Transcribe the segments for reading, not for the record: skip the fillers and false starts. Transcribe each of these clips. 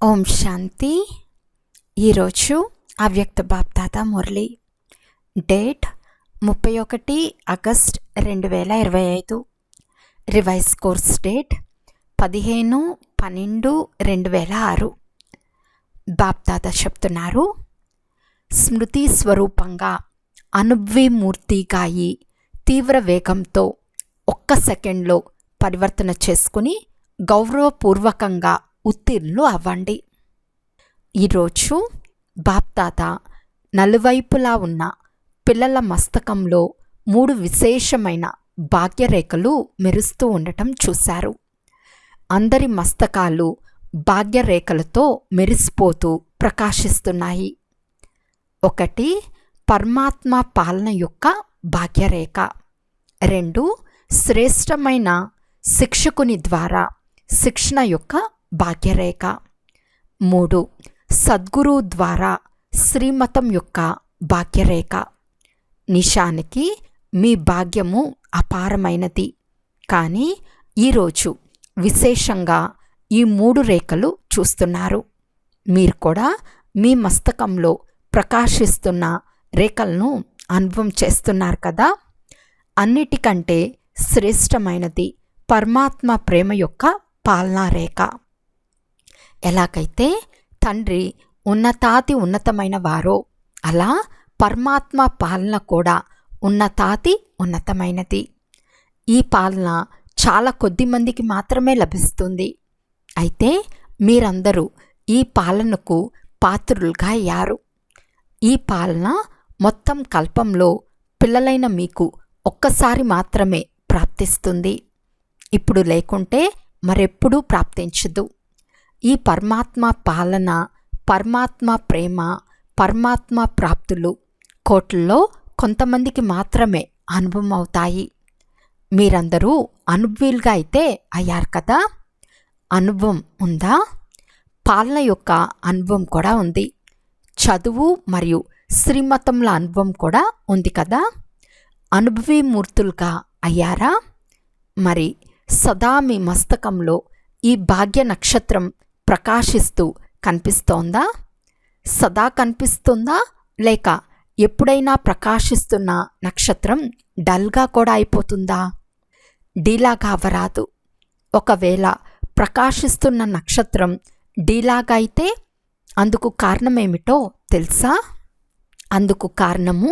ఓం శాంతి. ఈరోజు అవ్యక్త BapDada Murali. Date 31 August 2025. Revise course date 15/12/2006. BapDada చెప్తున్నారు, స్మృతి స్వరూపంగా అనుభవమూర్తిగా అయి తీవ్ర వేగంతో ఒక్క సెకండ్లో పరివర్తన చేసుకుని గౌరవపూర్వకంగా ఉత్తీర్ణులు అవ్వండి. ఈరోజు బాప్దాదా నలువైపులా ఉన్న పిల్లల మస్తకంలో 3 విశేషమైన భాగ్యరేఖలు మెరుస్తూ ఉండటం చూశారు. అందరి మస్తకాలు భాగ్యరేఖలతో మెరిసిపోతూ ప్రకాశిస్తున్నాయి. 1 పరమాత్మ పాలన యొక్క భాగ్యరేఖ, 2 శ్రేష్టమైన శిక్షకుని ద్వారా శిక్షణ యొక్క భాగ్యరేఖ, 3 సద్గురు ద్వారా శ్రీమతం యొక్క భాగ్యరేఖ. నిశానికి మీ భాగ్యము అపారమైనది, కానీ ఈరోజు విశేషంగా ఈ 3 రేఖలు చూస్తున్నారు. మీరు కూడా మీ మస్తకంలో ప్రకాశిస్తున్న రేఖలను అనుభవం చేస్తున్నారు కదా. అన్నిటికంటే శ్రేష్టమైనది పరమాత్మ ప్రేమ యొక్క పాలనా రేఖ. ఎలాగైతే తండ్రి ఉన్నతాతి ఉన్నతమైన వారో, అలా పరమాత్మ పాలన కూడా ఉన్నతాతి ఉన్నతమైనది. ఈ పాలన చాలా కొద్ది మందికి మాత్రమే లభిస్తుంది. అయితే మీరందరూ ఈ పాలనకు పాత్రులుగా అయ్యారు. ఈ పాలన మొత్తం కల్పంలో పిల్లలైన మీకు ఒక్కసారి మాత్రమే ప్రాప్తిస్తుంది. ఇప్పుడు లేకుంటే మరెప్పుడూ ప్రాప్తించదు. ఈ పరమాత్మ పాలన, పరమాత్మ ప్రేమ, పరమాత్మ ప్రాప్తులు కోట్లలో కొంతమందికి మాత్రమే అనుభవం అవుతాయి. మీరందరూ అనుభవీలుగా అయితే అయ్యారు కదా. అనుభవం ఉందా? పాలన యొక్క అనుభవం కూడా ఉంది. చదువు మరియు శ్రీమతంల అనుభవం కూడా ఉంది కదా. అనుభవీమూర్తులుగా అయ్యారా? మరి సదా మీ మస్తకంలో ఈ భాగ్య నక్షత్రం ప్రకాశిస్తూ కనిపిస్తోందా? సదా కనిపిస్తుందా, లేక ఎప్పుడైనా ప్రకాశిస్తున్న నక్షత్రం డల్గా కూడా అయిపోతుందా? డీలాగా అవ్వరాదు. ఒకవేళ ప్రకాశిస్తున్న నక్షత్రం డీలాగా అయితే అందుకు కారణమేమిటో తెలుసా? అందుకు కారణము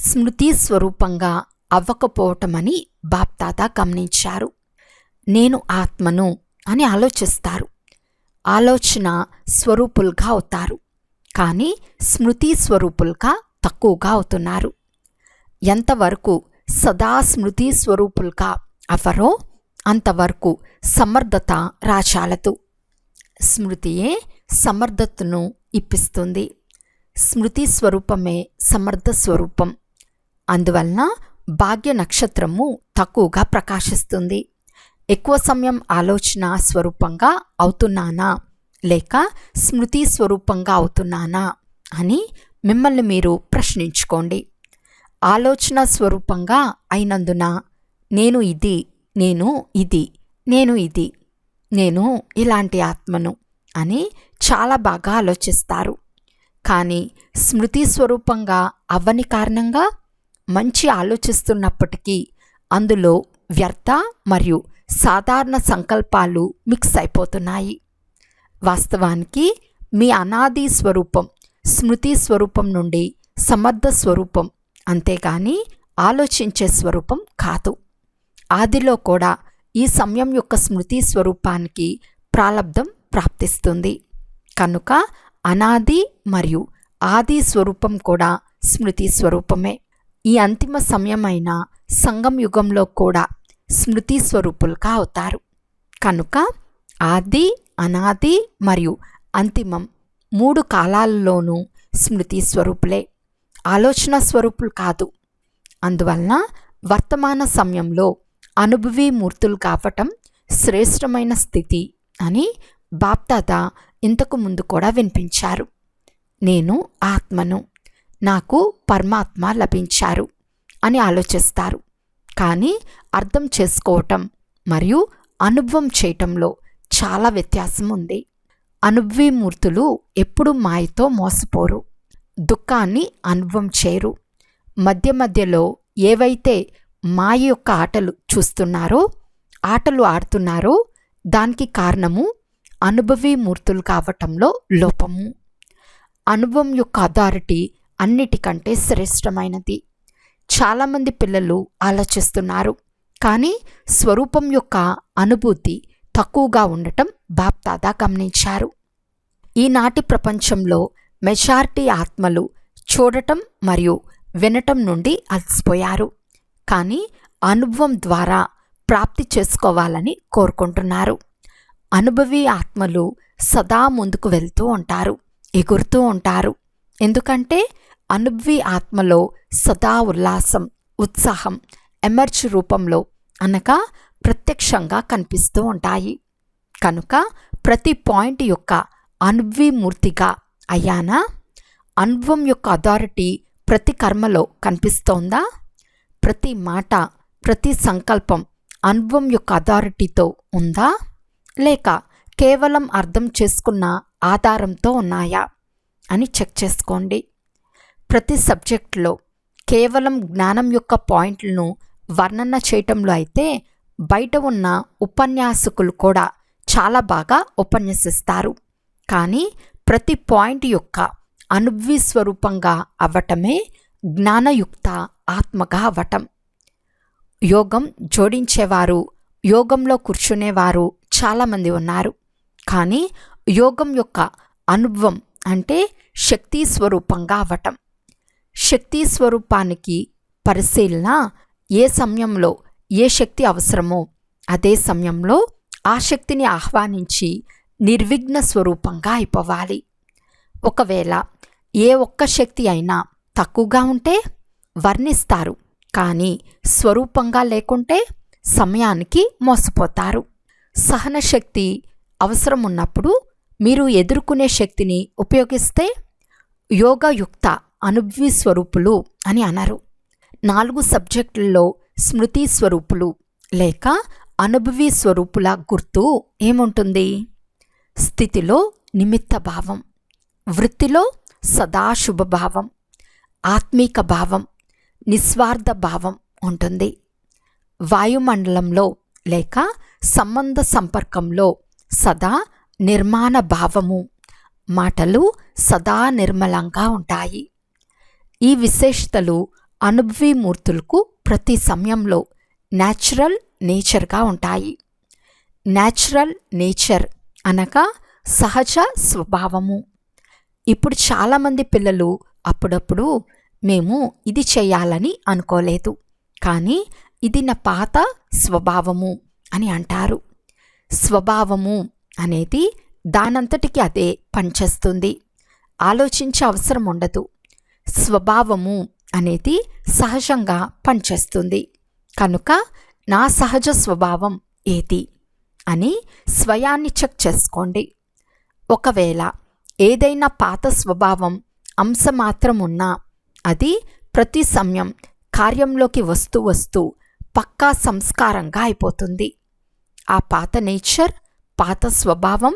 స్మృతి స్వరూపంగా అవ్వకపోవటమని బాప్దాదా గమనించారు. నేను ఆత్మను అని ఆలోచిస్తారు. ఆలోచన స్వరూపులుగా అవుతారు, కానీ స్మృతి స్వరూపులుగా తక్కువగా అవుతున్నారు. ఎంతవరకు సదా స్మృతి స్వరూపులుగా అవ్వరో అంతవరకు సమర్థత రాచాలదు. స్మృతియే సమర్థతను ఇప్పిస్తుంది. స్మృతి స్వరూపమే సమర్థ స్వరూపం. అందువలన భాగ్య నక్షత్రము తక్కువగా ప్రకాశిస్తుంది. ఎక్కువ సమయం ఆలోచన స్వరూపంగా అవుతున్నానా, లేక స్మృతి స్వరూపంగా అవుతున్నానా అని మిమ్మల్ని మీరు ప్రశ్నించుకోండి. ఆలోచన స్వరూపంగా అయినందున నేను ఇది, నేను ఇది, నేను ఇది, నేను ఇలాంటి ఆత్మను అని చాలా బాగా ఆలోచిస్తారు. కానీ స్మృతి స్వరూపంగా అవ్వని కారణంగా మంచి ఆలోచిస్తున్నప్పటికీ అందులో వ్యర్థ మరియు సాధారణ సంకల్పాలు మిక్స్ అయిపోతున్నాయి. వాస్తవానికి మీ అనాది స్వరూపం స్మృతి స్వరూపం నుండి సమర్థ స్వరూపం, అంతేగాని ఆలోచించే స్వరూపం కాదు. ఆదిలో కూడా ఈ సమయం యొక్క స్మృతి స్వరూపానికి ప్రాలబ్ధం ప్రాప్తిస్తుంది. కనుక అనాది మరియు ఆది స్వరూపం కూడా స్మృతి స్వరూపమే. ఈ అంతిమ సమయమైన సంగం యుగంలో కూడా స్మృతి స్వరూపులుగా అవుతారు. కనుక ఆది, అనాది మరియు అంతిమం 3 కాలాలలోనూ స్మృతి స్వరూపులే, ఆలోచన స్వరూపులు కాదు. అందువలన వర్తమాన సమయంలో అనుభవీమూర్తులు కావటం శ్రేష్టమైన స్థితి అని బాప్దాదా ఇంతకు ముందు కూడా వినిపించారు. నేను ఆత్మను, నాకు పరమాత్మ లభించారు అని ఆలోచిస్తారు. కానీ అర్థం చేసుకోవటం మరియు అనుభవం చేయటంలో చాలా వ్యత్యాసం ఉంది. అనుభవీమూర్తులు ఎప్పుడు మాయతో మోసపోరు, దుఃఖాన్ని అనుభవం చేయరు. మధ్య మధ్యలో ఏవైతే మాయ యొక్క ఆటలు చూస్తున్నారో, ఆటలు ఆడుతున్నారో దానికి కారణము అనుభవీమూర్తులు కావటంలో లోపము. అనుభవం యొక్క అథారిటీ అన్నిటికంటే శ్రేష్టమైనది. చాలామంది పిల్లలు ఆలోచిస్తున్నారు, కానీ స్వరూపం యొక్క అనుభూతి తక్కువగా ఉండటం బాప్దాదా గమనించారు. ఈనాటి ప్రపంచంలో మెజారిటీ ఆత్మలు చూడటం మరియు వినటం నుండి అలసిపోయారు, కానీ అనుభవం ద్వారా ప్రాప్తి చేసుకోవాలని కోరుకుంటున్నారు. అనుభవీ ఆత్మలు సదా ముందుకు వెళ్తూ ఉంటారు, ఎగురుతూ ఉంటారు. ఎందుకంటే అనుభవీ ఆత్మలో సదా ఉల్లాసం, ఉత్సాహం ఎమర్జ్ రూపంలో అనగా ప్రత్యక్షంగా కనిపిస్తూ ఉంటాయి. కనుక ప్రతి పాయింట్ యొక్క అనుభవీమూర్తిగా అయ్యానా? అనుభవం యొక్క అథారిటీ ప్రతి కర్మలో కనిపిస్తోందా? ప్రతి మాట, ప్రతి సంకల్పం అనుభవం యొక్క అథారిటీతో ఉందా, లేక కేవలం అర్థం చేసుకున్న ఆధారంతో ఉన్నాయా అని చెక్ చేసుకోండి. ప్రతి సబ్జెక్టులో కేవలం జ్ఞానం యొక్క పాయింట్లను వర్ణన చేయటంలో అయితే బయట ఉన్న ఉపన్యాసకులు కూడా చాలా బాగా ఉపన్యసిస్తారు, కానీ ప్రతి పాయింట్ యొక్క అనుభవీ స్వరూపంగా అవ్వటమే జ్ఞానయుక్త ఆత్మగా అవ్వటం. యోగం జోడించేవారు, యోగంలో కూర్చునేవారు చాలామంది ఉన్నారు, కానీ యోగం యొక్క అనుభవం అంటే శక్తి స్వరూపంగా అవ్వటం. శక్తి స్వరూపానికి పరిశీలన ఏ సమయంలో ఏ శక్తి అవసరమో అదే సమయంలో ఆ శక్తిని ఆహ్వానించి నిర్విఘ్న స్వరూపంగా అయిపోవాలి. ఒకవేళ ఏ ఒక్క శక్తి అయినా తక్కువగా ఉంటే వర్ణిస్తారు, కానీ స్వరూపంగా లేకుంటే సమయానికి మోసపోతారు. సహన శక్తి అవసరం ఉన్నప్పుడు మీరు ఎదుర్కొనే శక్తిని ఉపయోగిస్తే యోగయుక్త అనుభవీ స్వరూపులు అని అనరు. 4 సబ్జెక్టుల్లో స్మృతి స్వరూపులు లేక అనుభవీ స్వరూపుల గుర్తు ఏముంటుంది? స్థితిలో నిమిత్త భావం, వృత్తిలో సదాశుభభావం, ఆత్మీక భావం, నిస్వార్థ భావం ఉంటుంది. వాయుమండలంలో లేక సంబంధ సంపర్కంలో సదా నిర్మాణ భావము, మాటలు సదా నిర్మలంగా ఉంటాయి. ఈ విశేషతలు అనుభవీమూర్తులకు ప్రతి సమయంలో న్యాచురల్ నేచర్గా ఉంటాయి. న్యాచురల్ నేచర్ అనగా సహజ స్వభావము. ఇప్పుడు చాలామంది పిల్లలు అప్పుడప్పుడు మేము ఇది చేయాలని అనుకోలేదు, కానీ ఇది నా పాత స్వభావము అని అంటారు. స్వభావము అనేది దానంతటికి అదే పనిచేస్తుంది, ఆలోచించే అవసరం ఉండదు. స్వభావము అనేది సహజంగా పనిచేస్తుంది. కనుక నా సహజ స్వభావం ఏది అని స్వయాన్ని చెక్ చేసుకోండి. ఒకవేళ ఏదైనా పాత స్వభావం అంశమాత్రం ఉన్నా అది ప్రతి సమయం కార్యంలోకి వస్తూ వస్తూ పక్కా సంస్కారంగా అయిపోతుంది. ఆ పాత నేచర్, పాత స్వభావం,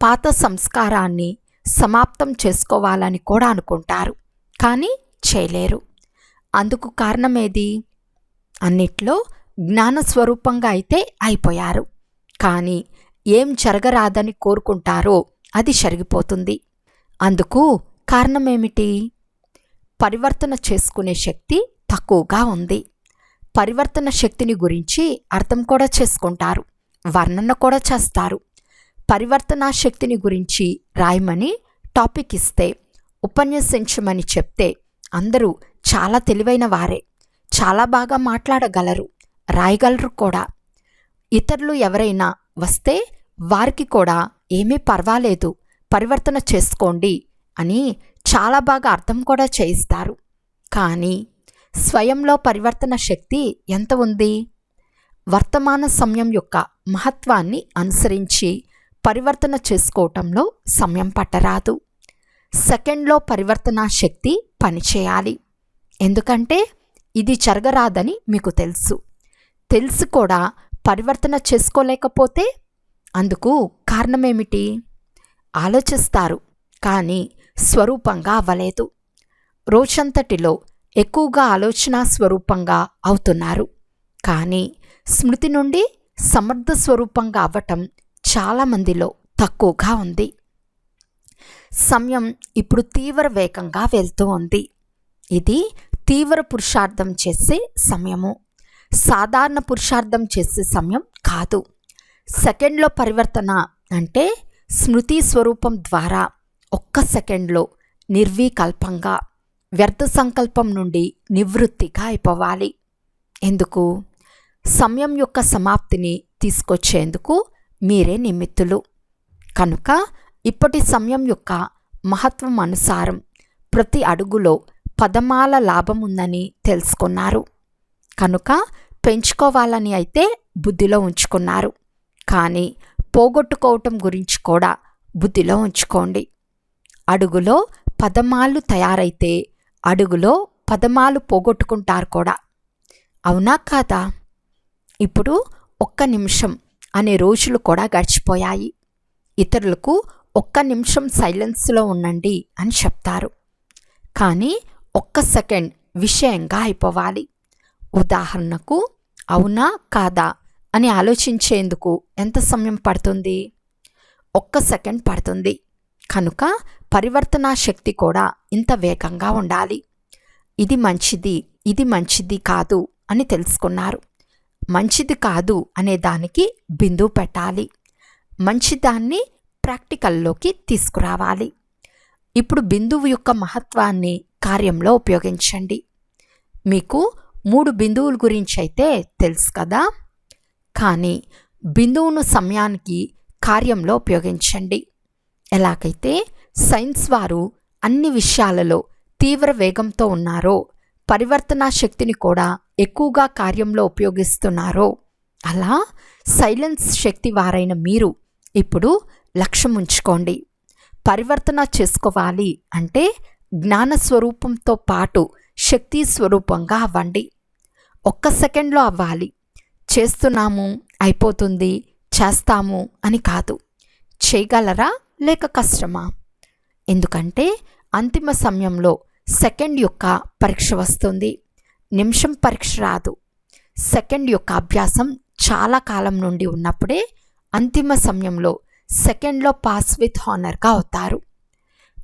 పాత సంస్కారాన్ని సమాప్తం చేసుకోవాలని కూడా అనుకుంటారు, కానీ చేయలేరు. అందుకు కారణమేది? అన్నిట్లో జ్ఞానస్వరూపంగా అయితే అయిపోయారు, కానీ ఏం జరగరాదని కోరుకుంటారో అది జరిగిపోతుంది. అందుకు కారణమేమిటి? పరివర్తన చేసుకునే శక్తి తక్కువగా ఉంది. పరివర్తన శక్తిని గురించి అర్థం కూడా చేసుకుంటారు, వర్ణన కూడా చేస్తారు. పరివర్తన శక్తిని గురించి రాయమని టాపిక్ ఇస్తే, ఉపన్యసించమని చెప్తే అందరూ చాలా తెలివైన వారే, చాలా బాగా మాట్లాడగలరు, రాయగలరు కూడా. ఇతరులు ఎవరైనా వస్తే వారికి కూడా ఏమీ పర్వాలేదు, పరివర్తన చేసుకోండి అని చాలా బాగా అర్థం కూడా చేయిస్తారు. కానీ స్వయంలో పరివర్తన శక్తి ఎంత ఉంది? వర్తమాన సమయం యొక్క మహత్వాన్ని అనుసరించి పరివర్తన చేసుకోవటంలో సమయం పట్టరాదు. సెకండ్లో పరివర్తన శక్తి పనిచేయాలి. ఎందుకంటే ఇది జరగరాదని మీకు తెలిసి కూడా పరివర్తన చేసుకోలేకపోతే అందుకు కారణమేమిటి? ఆలోచిస్తారు, కానీ స్వరూపంగా అవ్వలేదు. రోజంతటిలో ఎక్కువగా ఆలోచన స్వరూపంగా అవుతున్నారు, కానీ స్మృతి నుండి సమర్థ స్వరూపంగా అవ్వటం చాలామందిలో తక్కువగా ఉంది. సమయం ఇప్పుడు తీవ్ర వేగంగా వెళ్తూ ఉంది. ఇది తీవ్ర పురుషార్థం చేసే సమయము, సాధారణ పురుషార్థం చేసే సమయం కాదు. సెకండ్లో పరివర్తన అంటే స్మృతి స్వరూపం ద్వారా ఒక్క సెకండ్లో నిర్వికల్పంగా వ్యర్థ సంకల్పం నుండి నివృత్తిగా అయిపోవాలి. ఎందుకు? సమయం యొక్క సమాప్తిని తీసుకొచ్చేందుకు మీరే నిమిత్తులు. కనుక ఇప్పటి సమయం యొక్క మహత్వం అనుసారం ప్రతి అడుగులో పదమాల లాభం ఉందని తెలుసుకున్నారు. కనుక పెంచుకోవాలని అయితే బుద్ధిలో ఉంచుకున్నారు, కానీ పోగొట్టుకోవటం గురించి కూడా బుద్ధిలో ఉంచుకోండి. అడుగులో పదమాలు తయారైతే అడుగులో పదమాలు పోగొట్టుకుంటారు కూడా. అవునా కాదా? ఇప్పుడు ఒక్క నిమిషం అనే రోజులు కూడా గడిచిపోయాయి. ఇతరులకు ఒక్క నిమిషం సైలెన్స్లో ఉండండి అని చెప్తారు, కానీ ఒక్క సెకండ్ విషయంగా అయిపోవాలి. ఉదాహరణకు అవునా కాదా అని ఆలోచించేందుకు ఎంత సమయం పడుతుంది? ఒక్క సెకండ్ పడుతుంది. కనుక పరివర్తనా శక్తి కూడా ఇంత వేగంగా ఉండాలి. ఇది మంచిది, ఇది మంచిది కాదు అని తెలుసుకున్నారు. మంచిది కాదు అనే దానికి బిందువు పెట్టాలి, మంచిదాన్ని ప్రాక్టికల్లోకి తీసుకురావాలి. ఇప్పుడు బిందువు యొక్క మహత్వాన్ని కార్యంలో ఉపయోగించండి. మీకు 3 బిందువుల గురించి అయితే తెలుసు కదా, కానీ బిందువును సమయానికి కార్యంలో ఉపయోగించండి. ఎలాగైతే సైన్స్ వారు అన్ని విషయాలలో తీవ్ర వేగంతో ఉన్నారో, పరివర్తనా శక్తిని కూడా ఎక్కువగా కార్యంలో ఉపయోగిస్తున్నారో, అలా సైలెన్స్ శక్తి వారైన మీరు ఇప్పుడు లక్ష్యం ఉంచుకోండి. పరివర్తన చేసుకోవాలి అంటే జ్ఞాన స్వరూపంతో పాటు శక్తి స్వరూపంగా అవ్వండి. ఒక్క సెకండ్లో అవ్వాలి. చేస్తున్నాము, అయిపోతుంది, చేస్తాము అని కాదు. చేయగలరా లేక కష్టమా? ఎందుకంటే అంతిమ సమయంలో సెకండ్ యొక్క పరీక్ష వస్తుంది, నిమిషం పరీక్ష రాదు. సెకండ్ యొక్క అభ్యాసం చాలా కాలం నుండి ఉన్నప్పుడే అంతిమ సమయంలో సెకండ్లో పాస్ విత్ హానర్గా అవుతారు.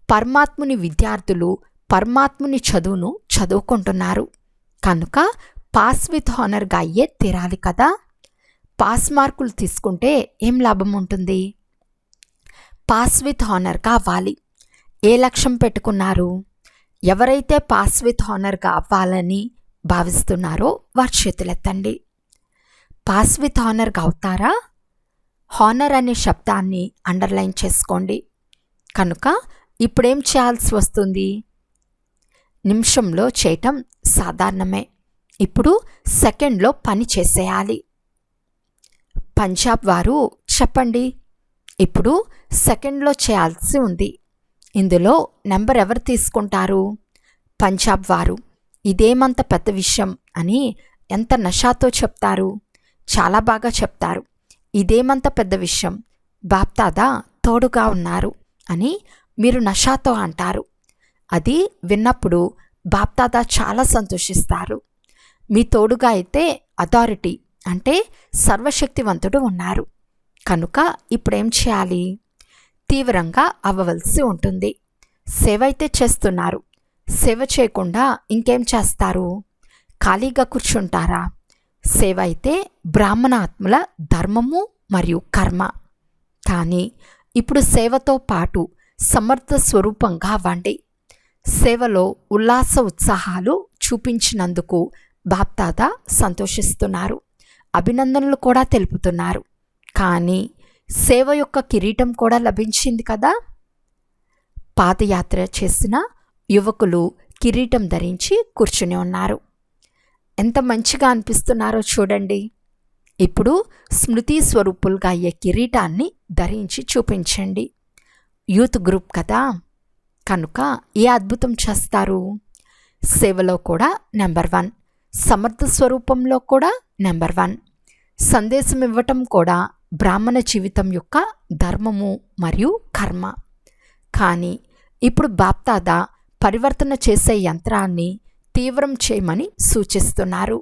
పరమాత్ముని విద్యార్థులు పరమాత్ముని చదువును చదువుకుంటున్నారు, కనుక పాస్ విత్ హానర్గా అయ్యే తీరాలి కదా. పాస్ మార్కులు తీసుకుంటే ఏం లాభం ఉంటుంది? పాస్ విత్ హానర్గా అవ్వాలి. ఏ లక్ష్యం పెట్టుకున్నారు? ఎవరైతే పాస్ విత్ హానర్గా అవ్వాలని భావిస్తున్నారో వారి చేతులెత్తండి. పాస్ విత్ హానర్గా అవుతారా? హానర్ అనే శబ్దాన్ని అండర్లైన్ చేసుకోండి. కనుక ఇప్పుడేం చేయాల్సి వస్తుంది? నిమిషంలో చేయటం సాధారణమే, ఇప్పుడు సెకండ్లో పని చేసేయాలి. పంజాబ్ వారు చెప్పండి, ఇప్పుడు సెకండ్లో చేయాల్సి ఉంది. ఇందులో నెంబర్ ఎవరు తీసుకుంటారు? పంజాబ్ వారు. ఇదేమంత పెద్ద విషయం అని ఎంత నషాతో చెప్తారు? చాలా బాగా చెప్తారు. ఇదేమంత పెద్ద విషయం, బాప్దాదా తోడుగా ఉన్నారు అని మీరు నషాతో అంటారు. అది విన్నప్పుడు బాప్దాదా చాలా సంతోషిస్తారు. మీ తోడుగా అయితే అథారిటీ అంటే సర్వశక్తివంతుడు ఉన్నారు. కనుక ఇప్పుడేం చేయాలి? తీవ్రంగా అవ్వవలసి ఉంటుంది. సేవ అయితే చేస్తున్నారు, సేవ చేయకుండా ఇంకేం చేస్తారు? ఖాళీగా కూర్చుంటారా? సేవ అయితే బ్రాహ్మణ ఆత్మల ధర్మము మరియు కర్మ. కానీ ఇప్పుడు సేవతో పాటు సమర్థ స్వరూపంగా అవ్వండి. సేవలో ఉల్లాస ఉత్సాహాలు చూపించినందుకు బాప్దాదా సంతోషిస్తున్నారు, అభినందనలు కూడా తెలుపుతున్నారు. కానీ సేవ యొక్క కిరీటం కూడా లభించింది కదా. పాదయాత్ర చేసిన యువకులు కిరీటం ధరించి కూర్చుని ఉన్నారు. ఎంత మంచిగా అనిపిస్తున్నారో చూడండి. ఇప్పుడు స్మృతి స్వరూపులుగా అయ్యే కిరీటాన్ని ధరించి చూపించండి. యూత్ గ్రూప్ కదా, కనుక ఏ అద్భుతం చేస్తారు? సేవలో కూడా నెంబర్ 1, సమర్థ స్వరూపంలో కూడా నెంబర్ 1, సందేశం ఇవ్వటం కూడా బ్రాహ్మణ జీవితం యొక్క ధర్మము మరియు కర్మ. కానీ ఇప్పుడు బాప్దాదా పరివర్తన చేసే యంత్రాన్ని తీవ్రం చేయమని సూచిస్తున్నారు.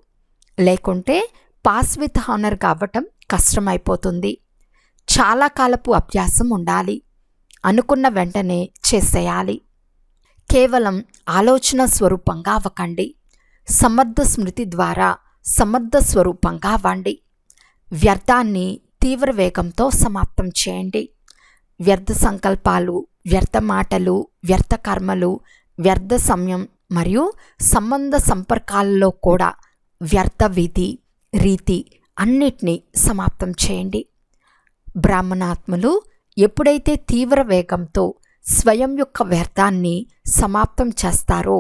లేకుంటే పాస్ విత్ హానర్ కావటం కష్టమైపోతుంది. చాలా కాలపు అభ్యాసం ఉండాలి. అనుకున్న వెంటనే చేసేయాలి. కేవలం ఆలోచన స్వరూపంగా అవ్వకండి. సమర్థ స్మృతి ద్వారా సమర్థ స్వరూపంగా అవ్వండి. వ్యర్థాన్ని తీవ్ర వేగంతో సమాప్తం చేయండి. వ్యర్థ సంకల్పాలు, వ్యర్థ మాటలు, వ్యర్థ కర్మలు, వ్యర్థ సమయం మరియు సంబంధ సంపర్కాలలో కూడా వ్యర్థ విధి రీతి అన్నిటినీ సమాప్తం చేయండి. బ్రాహ్మణాత్మలు ఎప్పుడైతే తీవ్ర వేగంతో స్వయం యొక్క వ్యర్థాన్ని సమాప్తం చేస్తారో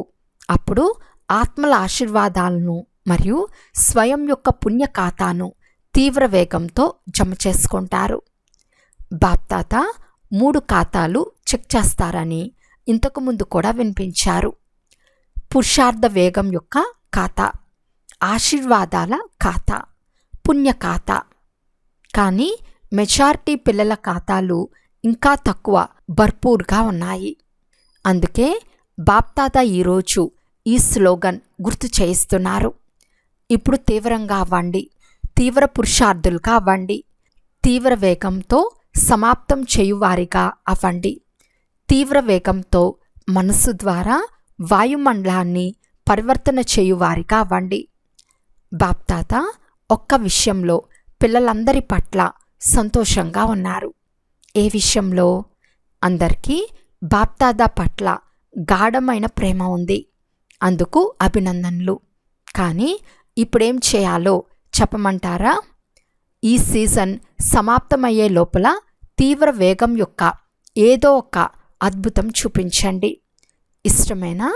అప్పుడు ఆత్మల ఆశీర్వాదాలను మరియు స్వయం యొక్క పుణ్య ఖాతాను తీవ్ర వేగంతో జమ చేసుకుంటారు. బాప్దాదా 3 ఖాతాలు చెక్ చేస్తారని ఇంతకుముందు కూడా వినిపించారు. పురుషార్థ వేగం యొక్క ఖాతా, ఆశీర్వాదాల ఖాతా, పుణ్య ఖాతా. కానీ మెజారిటీ పిల్లల ఖాతాలు ఇంకా తక్కువ భర్పూర్గా ఉన్నాయి. అందుకే బాప్దాదా ఈరోజు ఈ స్లోగన్ గుర్తు చేయిస్తున్నారు. ఇప్పుడు తీవ్రంగా అవ్వండి, తీవ్ర పురుషార్థులుగా అవ్వండి, తీవ్ర వేగంతో సమాప్తం చేయువారిగా అవ్వండి. తీవ్ర వేగంతో మనసు ద్వారా వాయుమండలాన్ని పరివర్తన చేయువారిగా అవ్వండి. బాప్దాదా ఒక్క విషయంలో పిల్లలందరి పట్ల సంతోషంగా ఉన్నారు. ఏ విషయంలో? అందరికీ బాప్దాదా పట్ల గాఢమైన ప్రేమ ఉంది. అందుకు అభినందనలు. కానీ ఇప్పుడేం చేయాలో చెప్పమంటారా? ఈ సీజన్ సమాప్తమయ్యే లోపల తీవ్ర వేగం యొక్క ఏదో ఒక అద్భుతం చూపించండి. ఇష్టమేనా?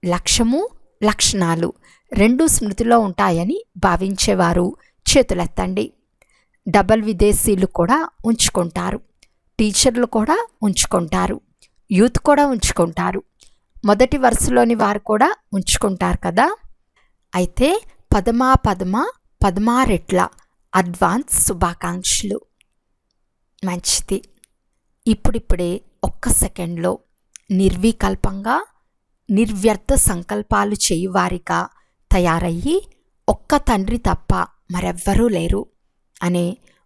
లక్ష్యము, లక్షణాలు 2 స్మృతిలో ఉంటాయని భావించేవారు చేతులెత్తండి. డబల్ విదేశీలు కూడా ఉంచుకుంటారు, టీచర్లు కూడా ఉంచుకుంటారు, యూత్ కూడా ఉంచుకుంటారు, మొదటి వరుసలోని వారు కూడా ఉంచుకుంటారు కదా. అయితే పదమా రెట్ల అడ్వాన్స్ శుభాకాంక్షలు. మంచిది. ఇప్పుడిప్పుడే ఒక్క సెకండ్లో నిర్వికల్పంగా నిర్వ్యర్థ సంకల్పాలు చేయువారిగా తయారయ్యి ఒక్క తండ్రి తప్ప మరెవ్వరూ లేరు అనే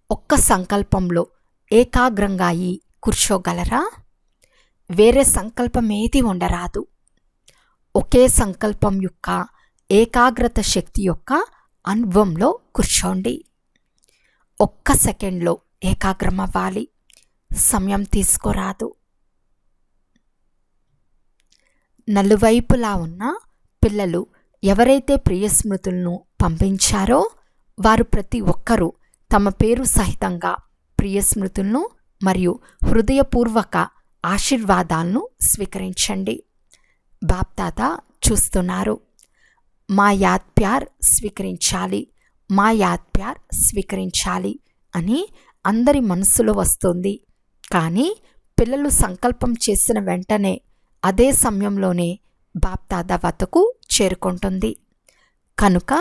ఒక్క సంకల్పంలో ఏకాగ్రంగా అయి కూర్చోగలరా? వేరే సంకల్పం ఏది ఉండరాదు. ఒకే సంకల్పం యొక్క ఏకాగ్రత శక్తి యొక్క అనుభవంలో కూర్చోండి. ఒక్క సెకండ్లో ఏకాగ్రం అవ్వాలి. సమయం తీసుకోరాదు. నలువైపులా ఉన్న పిల్లలు ఎవరైతే ప్రియస్మృతులను పంపించారో వారు ప్రతి ఒక్కరూ తమ పేరు సహితంగా ప్రియస్మృతులను మరియు హృదయపూర్వక ఆశీర్వాదాలను స్వీకరించండి. బాప్దాదా చూస్తున్నారు. మా యాద్ ప్యార్ స్వీకరించాలి అని అందరి మనసులో వస్తుంది. కానీ పిల్లలు సంకల్పం చేసిన వెంటనే అదే సమయంలోనే బాప్దాదా వద్దకు చేరుకుంటుంది. కనుక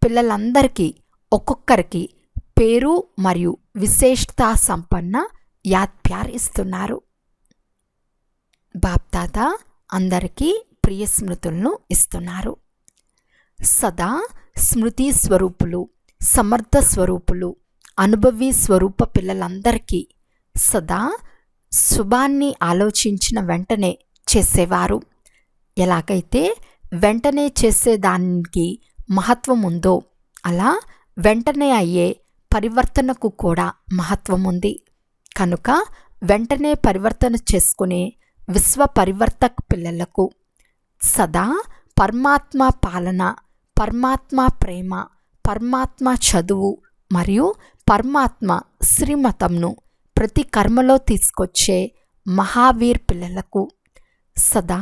పిల్లలందరికీ ఒక్కొక్కరికి పేరు మరియు విశేషతా సంపన్న యాద్ ప్యార్ ఇస్తున్నారు. బాప్దాదా అందరికీ ప్రియ స్మృతులను ఇస్తున్నారు. సదా స్మృతి స్వరూపులు, సమర్థ స్వరూపులు, అనుభవీ స్వరూప పిల్లలందరికీ సదా శుభాన్ని ఆలోచించిన వెంటనే చేసేవారు. ఎలాగైతే వెంటనే చేసేదానికి మహత్వం ఉందో అలా వెంటనే అయ్యే పరివర్తనకు కూడా మహత్వం ఉంది. కనుక వెంటనే పరివర్తన చేసుకునే విశ్వ పరివర్తక పిల్లలకు సదా పరమాత్మ పాలన, పరమాత్మ ప్రేమ, పరమాత్మ చదువు మరియు పరమాత్మ శ్రీమతంను ప్రతి కర్మలో తీసుకొచ్చే మహావీర్ పిల్లలకు సదా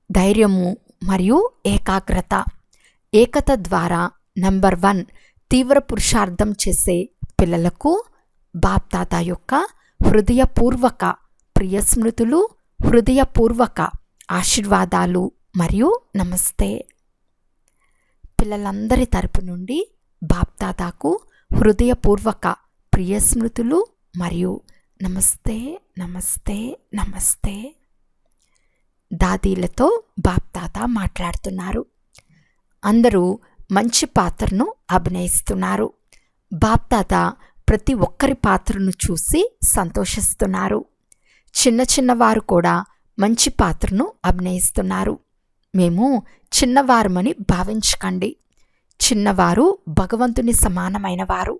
ధైర్యము మరియు ఏకత ద్వారా నంబర్ 1 తీవ్ర పురుషార్థం చేసే పిల్లలకు బాప్దాదా యొక్క హృదయపూర్వక ప్రియస్మృతులు, హృదయపూర్వక ఆశీర్వాదాలు మరియు నమస్తే. పిల్లలందరి తరపు నుండి బాప్దాదాకు హృదయపూర్వక ప్రియ స్మృతులు మరియు నమస్తే నమస్తే నమస్తే. దాదీలతో బాప్దాదా మాట్లాడుతున్నారు. అందరూ మంచి పాత్రను అభినయిస్తున్నారు. బాప్దాదా ప్రతి ఒక్కరి పాత్రను చూసి సంతోషిస్తున్నారు. చిన్న చిన్నవారు కూడా మంచి పాత్రను అభినయిస్తున్నారు. మేము చిన్నవారమని భావించకండి. చిన్నవారు భగవంతుని సమానమైన వారు.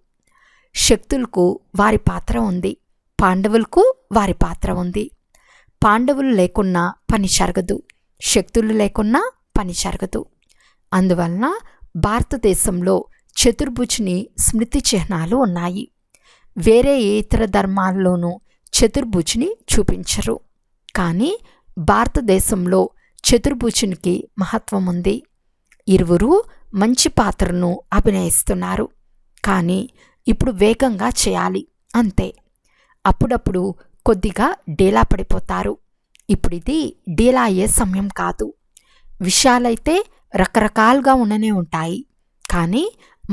శక్తులకు వారి పాత్ర ఉంది, పాండవులకు వారి పాత్ర ఉంది. పాండవులు లేకున్నా పని జరగదు, శక్తులు లేకున్నా పని జరగదు. అందువలన భారతదేశంలో చతుర్భుజుని స్మృతి చిహ్నాలు ఉన్నాయి. వేరే ఏ ఇతర ధర్మాల్లోనూ చతుర్భుజుని చూపించరు. కానీ భారతదేశంలో చతుర్భుజునికి మహత్వం ఉంది. ఇరువురు మంచి పాత్రను అభినయిస్తున్నారు. కానీ ఇప్పుడు వేగంగా చేయాలి అంతే. అప్పుడప్పుడు కొద్దిగా డేలా పడిపోతారు. ఇప్పుడు ఇది డేలా అయ్యే సమయం కాదు. విషయాలైతే రకరకాలుగా ఉండనే ఉంటాయి. కానీ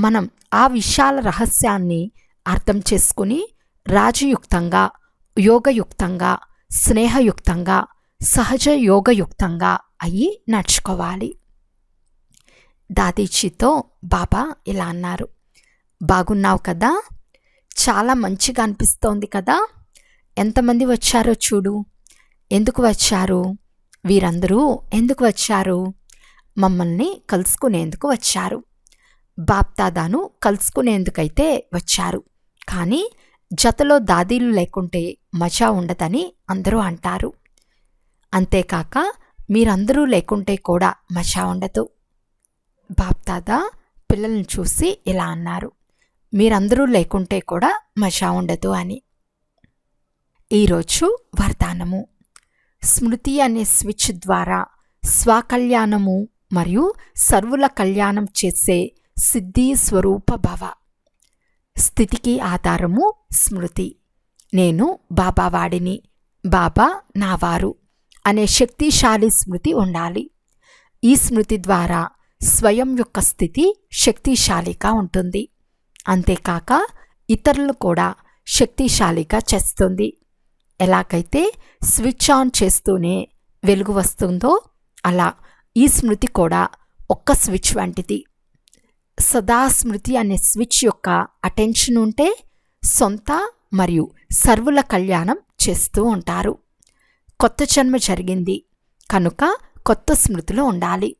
మనం ఆ విషయాల రహస్యాన్ని అర్థం చేసుకుని రాజయుక్తంగా, యోగయుక్తంగా, స్నేహయుక్తంగా, సహజ యోగయుక్తంగా అయ్యి నడుచుకోవాలి. దాదీజీతో బాబా ఇలా అన్నారు, బాగున్నావు కదా, చాలా మంచిగా అనిపిస్తోంది కదా, ఎంతమంది వచ్చారో చూడు. ఎందుకు వచ్చారు? వీరందరూ ఎందుకు వచ్చారు? మమ్మల్ని కలుసుకునేందుకు వచ్చారు. బాప్దాదాను కలుసుకునేందుకైతే వచ్చారు. కానీ జతలో దాదీలు లేకుంటే మజా ఉండదని అందరూ అంటారు. అంతేకాక మీరందరూ లేకుంటే కూడా మజా ఉండదు. బాప్దాదా పిల్లల్ని చూసి ఇలా అన్నారు, మీరందరూ లేకుంటే కూడా మజా ఉండదు అని. ఈరోజు వరదానము. స్మృతి అనే స్విచ్ ద్వారా స్వకల్యాణము మరియు సర్వుల కళ్యాణం చేసే సిద్ధి స్వరూప భవ. స్థితికి ఆధారము స్మృతి. నేను బాబావాడిని, బాబా నావారు అనే శక్తిశాలి స్మృతి ఉండాలి. ఈ స్మృతి ద్వారా స్వయం యొక్క స్థితి శక్తిశాలిగా ఉంటుంది. అంతేకాక ఇతరులను కూడా శక్తిశాలిగా చేస్తుంది. ఎలాగైతే స్విచ్ ఆన్ చేస్తూనే వెలుగు వస్తుందో అలా ఈ స్మృతి కూడా ఒక్క స్విచ్ వంటిది. సదా స్మృతి అనే స్విచ్ యొక్క అటెన్షన్ ఉంటే సొంత మరియు సర్వుల కళ్యాణం చేస్తూ ఉంటారు. కొత్త జన్మ జరిగింది కనుక కొత్త స్మృతులు ఉండాలి.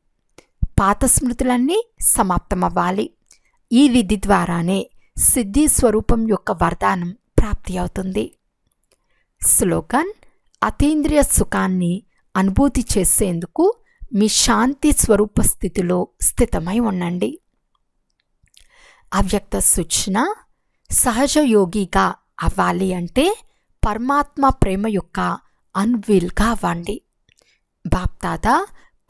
పాత స్మృతులన్నీ సమాప్తమవ్వాలి. ఈ విధి ద్వారానే సిద్ధి స్వరూపం యొక్క వరదానం ప్రాప్తి అవుతుంది. స్లోగన్: అతీంద్రియ సుఖాన్ని అనుభూతి చేసేందుకు మీ శాంతి స్వరూప స్థితిలో స్థితమై ఉండండి. అవ్యక్త సూచన: సహజ యోగిగా అవ్వాలి అంటే పరమాత్మ ప్రేమ యొక్క అన్విల్గా అవ్వండి. బాప్దాదా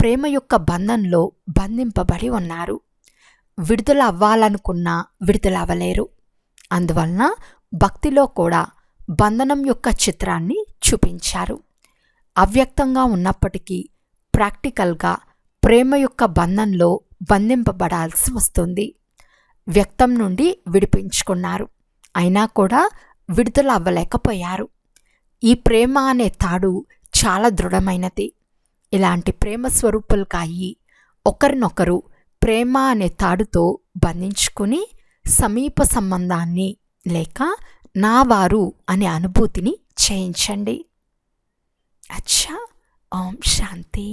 ప్రేమ యొక్క బంధంలో బంధింపబడి ఉన్నారు. విడుదల అవ్వాలనుకున్నా విడుదల అవ్వలేరు. అందువలన భక్తిలో కూడా బంధనం యొక్క చిత్రాన్ని చూపించారు. అవ్యక్తంగా ఉన్నప్పటికీ ప్రాక్టికల్గా ప్రేమ యొక్క బంధంలో బంధింపబడాల్సి వస్తుంది. వ్యక్తం నుండి విడిపించుకున్నారు, అయినా కూడా విడుదల అవ్వలేకపోయారు. ఈ ప్రేమ అనే తాడు చాలా దృఢమైనది. ఇలాంటి ప్రేమ స్వరూపులుగా అయ్యి ఒకరినొకరు ప్రేమ అనే తాడుతో బంధించుకుని సమీప సంబంధాన్ని లేక నా వారు అనే అనుభూతిని చేయించండి. అచ్చా. ఓం శాంతి.